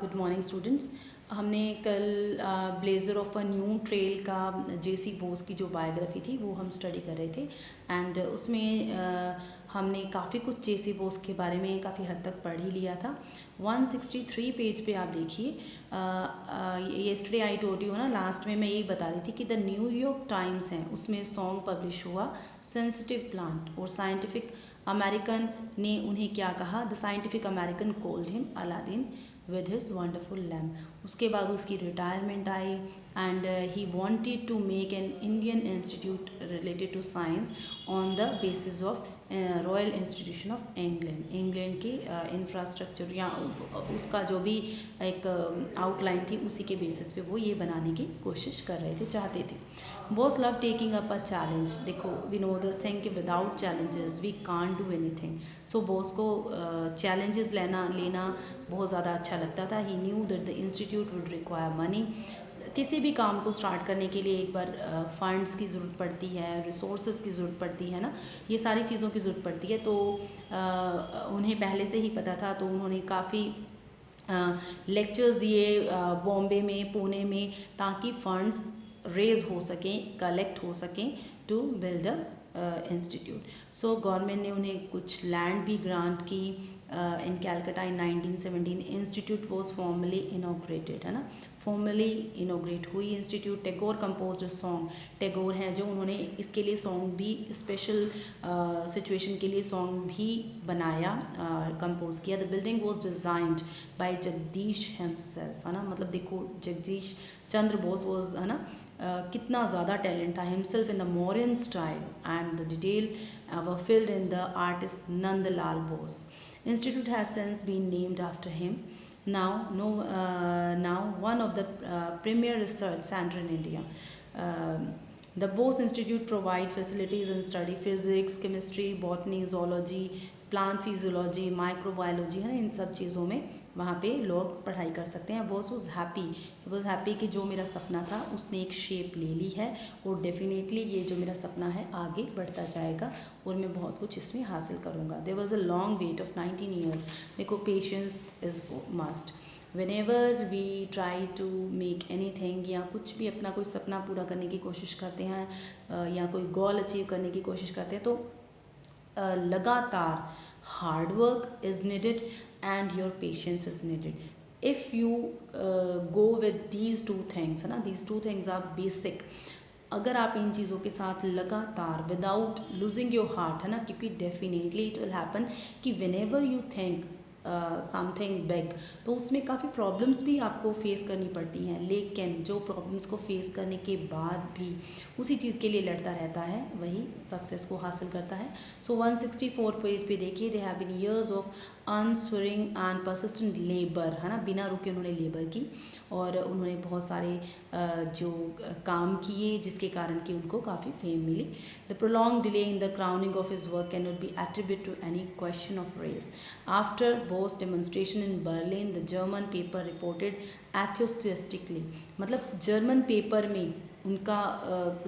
Good morning students. हमने कल blazer of a new trail का जेसी बोस की जो बायोग्राफी थी वो हम स्टडी कर रहे थे एंड उसमें हमने काफ़ी कुछ जेसी बोस के बारे में काफ़ी हद तक पढ़ ही लिया था। 163 पेज पे आप देखिए, येस्टरडे आई टोल्ड यू ना, लास्ट में मैं यही बता रही थी कि द न्यूयॉर्क टाइम्स है उसमें सॉन्ग पब्लिश हुआ सेंसिटिव प्लांट, और साइंटिफिक अमेरिकन ने उन्हें क्या कहा, the Scientific American called him Aladdin with his wonderful lamp. उसके बाद उसकी रिटायरमेंट आई and he wanted to make an Indian institute related to science on the basis of Royal Institution of England के infrastructure या उसका जो भी एक आउटलाइन थी उसी के बेसिस पे वो ये बनाने की कोशिश कर रहे थे, चाहते थे। Boss love taking up a challenge. देखो, वी नो दिस थिंग कि without challenges we can't do anything. So boss को चैलेंजेस लेना बहुत ज़्यादा अच्छा लगता था। He knew that the institute would require money. किसी भी काम को स्टार्ट करने के लिए एक बार फंड्स की ज़रूरत पड़ती है, रिसोर्सेज की ज़रूरत पड़ती है ना, ये सारी चीज़ों की ज़रूरत पड़ती है। तो उन्हें पहले से ही पता था, तो उन्होंने काफ़ी लेक्चर्स दिए बॉम्बे में, पुणे में, ताकि फंड्स रेज हो सकें, कलेक्ट हो सकें to build a institute. So government ने उन्हें कुछ लैंड भी ग्रांट की in Calcutta in 1917। Institute was formally inaugurated, है ना, फॉर्मली इनॉग्रेट हुई institute. Tagore composed song, Tagore हैं जो उन्होंने इसके लिए सॉन्ग भी, स्पेशल सिचुएशन के लिए सॉन्ग भी बनाया, कंपोज किया। The building was designed by Jagadish himself, है ना, मतलब देखो जगदीश चंद्र बोस वॉज, है ना, कितना ज़्यादा टैलेंट था, himself in the modern style and the detail were filled in the artist Nandlal Bose. Institute has since been named after him. Now one of the premier research center in India. The Bose Institute provide facilities in study physics, chemistry, botany, zoology, plant physiology, microbiology, है ना, इन सब चीज़ों में वहाँ पे लोग पढ़ाई कर सकते हैं। बॉस वॉज हैप्पी कि जो मेरा सपना था उसने एक शेप ले ली है, और डेफिनेटली ये जो मेरा सपना है आगे बढ़ता जाएगा और मैं बहुत कुछ इसमें हासिल करूँगा। There was a long wait of 19 years. देखो, patience is must. Whenever we try to make anything, या कुछ भी अपना कोई सपना पूरा करने की कोशिश करते हैं या कोई गोल अचीव करने की कोशिश करते हैं, तो लगातार hard work is needed and your patience is needed. If you go with these two things, है ना, these two things are basic. अगर आप इन चीज़ों के साथ लगातार विदाउट लूजिंग योर हार्ट, है ना, क्योंकि डेफिनेटली इट विल हैपन कि whenever you think something big, तो उसमें काफ़ी प्रॉब्लम्स भी आपको फेस करनी पड़ती हैं, लेकिन जो प्रॉब्लम्स को फेस करने के बाद भी उसी चीज़ के लिए लड़ता रहता है वही सक्सेस को हासिल करता है। सो 164 पेज पे देखिए, they have been years of unswerving and persistent labour, है ना, बिना रुके उन्होंने लेबर की, और उन्होंने बहुत सारे जो काम किए जिसके कारण कि उनको काफ़ी फेम मिली। The prolong delay in the crowning of his work can not be attribute to any question of race. After Bose demonstration in Berlin, the German paper reported enthusiastically, मतलब जर्मन पेपर में उनका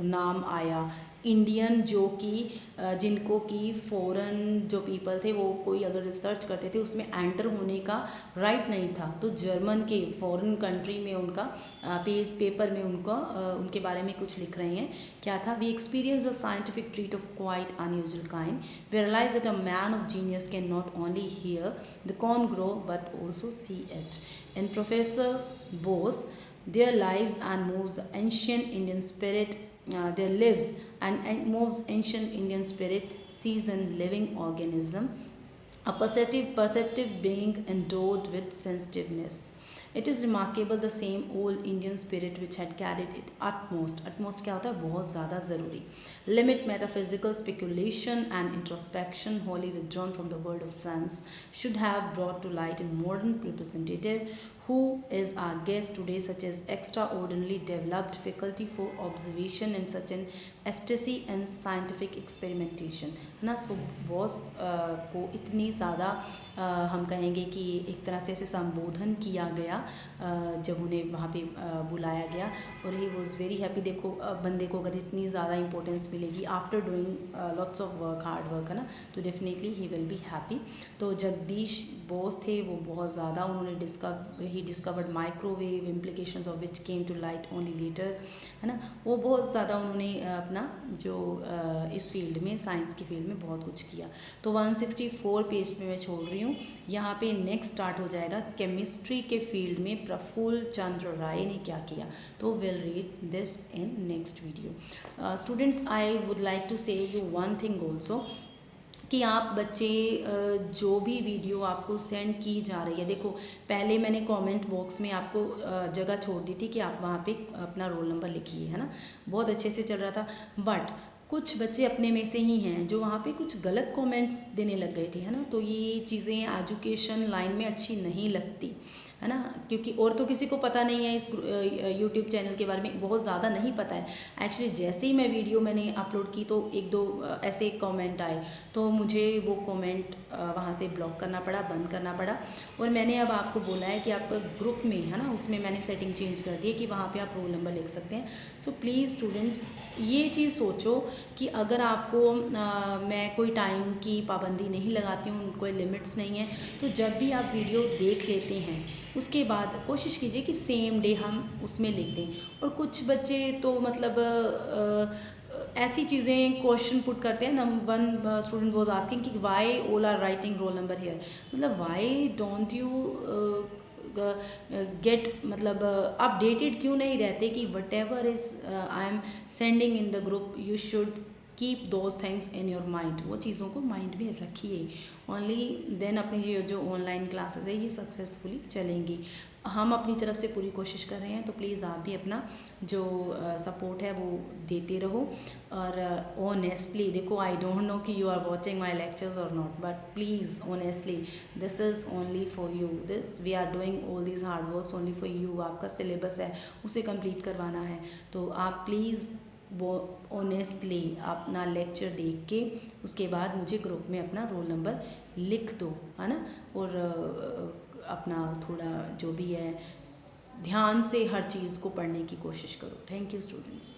नाम आया। इंडियन जो कि जिनको कि फॉरेन जो पीपल थे, वो कोई अगर रिसर्च करते थे उसमें एंटर होने का राइट नहीं था, तो जर्मन के फॉरेन कंट्री में उनका पेपर में उनका उनके बारे में कुछ लिख रहे हैं। क्या था? We experience a scientific treat of quite unusual kind, we realise that a man of genius can not only hear the corn grow but also see it. In professor Bose, their lives and moves ancient Indian spirit, their lives and moves ancient Indian spirit, sees a living organism, a perceptive being endowed with sensitiveness. It is remarkable the same old Indian spirit which had carried it utmost क्या होता है, बहुत ज़्यादा ज़रूरी, limit metaphysical speculation and introspection wholly withdrawn from the world of sense, should have brought to light a modern representative who is our guest today, such as extraordinarily developed faculty for observation and such an ecstasy and scientific experimentation, है ना। सो boss को इतनी ज़्यादा हम कहेंगे कि एक तरह से ऐसे संबोधन किया गया जब उन्हें वहाँ पे बुलाया गया, और ही वॉज वेरी हैप्पी। देखो बंदे को अगर इतनी ज़्यादा इंपॉर्टेंस मिलेगी after doing lots of work, hard work, है ना, तो definitely he will be happy. तो जगदीश बोस थे वो बहुत ज़्यादा, उन्होंने ही discovered microwave implications of which came to light only later, है ना। वो बहुत ज़्यादा उन्होंने अपना जो इस फील्ड में, साइंस की फील्ड में बहुत कुछ किया। तो 164 पेज पे मैं छोड़ रही हूँ। यहाँ पे नेक्स्ट स्टार्ट हो जाएगा केमिस्ट्री के फील्ड में प्रफुल्ल चंद्र राय ने क्या किया। तो will read this in next video. Students, I would like to say you one thing also, कि आप बच्चे जो भी वीडियो आपको सेंड की जा रही है, देखो पहले मैंने कमेंट बॉक्स में आपको जगह छोड़ दी थी कि आप वहाँ पे अपना रोल नंबर लिखिए, है ना, बहुत अच्छे से चल रहा था। बट कुछ बच्चे अपने में से ही हैं जो वहाँ पे कुछ गलत कमेंट्स देने लग गए थे, है ना। तो ये चीज़ें एजुकेशन लाइन में अच्छी नहीं लगती, है ना, क्योंकि और तो किसी को पता नहीं है इस यूट्यूब चैनल के बारे में, बहुत ज़्यादा नहीं पता है। एक्चुअली जैसे ही मैं वीडियो मैंने अपलोड की तो एक दो ऐसे कमेंट आए, तो मुझे वो कमेंट वहाँ से ब्लॉक करना पड़ा, बंद करना पड़ा। और मैंने अब आपको बोला है कि आप ग्रुप में, है ना, उसमें मैंने सेटिंग चेंज कर दी है कि वहाँ पे आप रोल नंबर लिख सकते हैं। सो प्लीज़ स्टूडेंट्स, ये चीज़ सोचो कि अगर आपको मैं कोई टाइम की पाबंदी नहीं लगाती हूँ, कोई लिमिट्स नहीं है, तो जब भी आप वीडियो देख लेते हैं उसके बाद कोशिश कीजिए कि सेम डे हम उसमें लिख दें। और कुछ बच्चे तो मतलब ऐसी चीज़ें क्वेश्चन पुट करते हैं। Number one student was asking कि why all are writing roll number here, मतलब वाई डोंट यू गेट, मतलब अपडेटेड क्यों नहीं रहते कि whatever is I am sending in the group, you should keep those things in your mind. वो चीज़ों को माइंड में रखिए, ओनली देन अपनी ये जो ऑनलाइन क्लासेस है ये सक्सेसफुली चलेंगी। हम अपनी तरफ से पूरी कोशिश कर रहे हैं, तो प्लीज़ आप भी अपना जो सपोर्ट है वो देते रहो। और ऑनेस्टली देखो, आई डोंट नो कि you are watching my lectures और not, but please honestly this is only for you, this we are doing all these hard works only for you. आपका सिलेबस है उसे कंप्लीट करवाना है, तो आप प्लीज़ वो ऑनेस्टली अपना लेक्चर देख के उसके बाद मुझे ग्रुप में अपना रोल नंबर लिख दो, है ना। और अपना थोड़ा जो भी है ध्यान से हर चीज़ को पढ़ने की कोशिश करो। Thank you students.